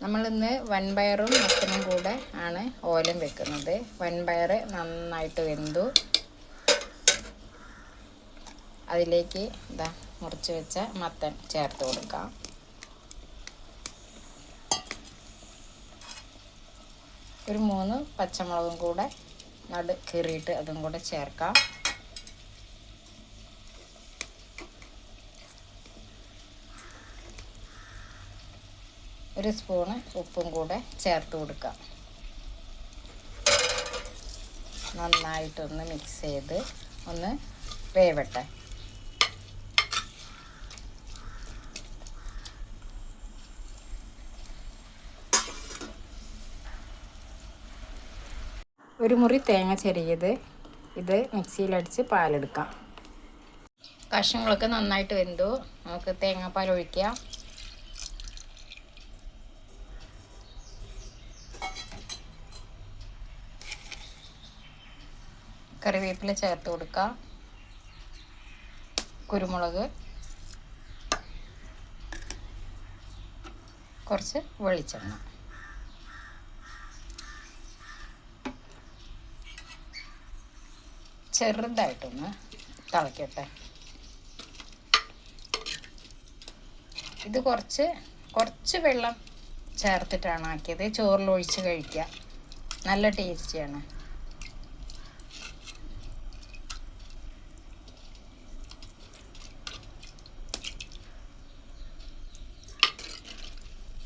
നമ്മളിന്ന് വൻപയറും മത്തനും കൂടെ ആണ് ഓലൻ വെക്കുന്നത്. വൻപയർ നന്നായിട്ട് വെന്തു. അതിലേക്ക് ഇതാ മുറിച്ച് വെച്ച മത്തൻ ചേർത്ത് കൊടുക്കാം. ഒരു 3 പച്ചമുളകും കൂടെ നടു കീറിയിട്ട് അതും കൂടെ ചേർക്കാം. ഒരു സ്പൂണ് ഉപ്പും കൂടെ ചേർത്ത് കൊടുക്കാം. നന്നായിട്ടൊന്ന് മിക്സ് ചെയ്ത് ഒന്ന് വേവട്ടെ. ഒരു മുറി തേങ്ങ ചെറിയത് ഇത് മിക്സിയിലടിച്ച് പാലെടുക്കാം. കഷ്ണങ്ങളൊക്കെ നന്നായിട്ട് വെന്തു. നമുക്ക് തേങ്ങാപ്പാൽ ഒഴിക്കാം. കറിവേപ്പില ചേർത്ത് കൊടുക്കാം. കുരുമുളക്, കുറച്ച് വെളിച്ചെണ്ണ, ചെറുതായിട്ടൊന്ന് തിളക്കട്ടെ. ഇത് കുറച്ച് വെള്ളം ചേർത്തിട്ടാണ് ആക്കിയത്. ചോറിലൊഴിച്ച് കഴിക്കുക, നല്ല ടേസ്റ്റിയാണ്.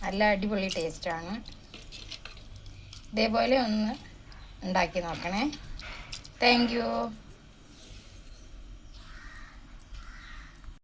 നല്ല അടിപൊളി ടേസ്റ്റാണ്. ഇതേപോലെ ഒന്ന് ഉണ്ടാക്കി നോക്കണേ. Thank you.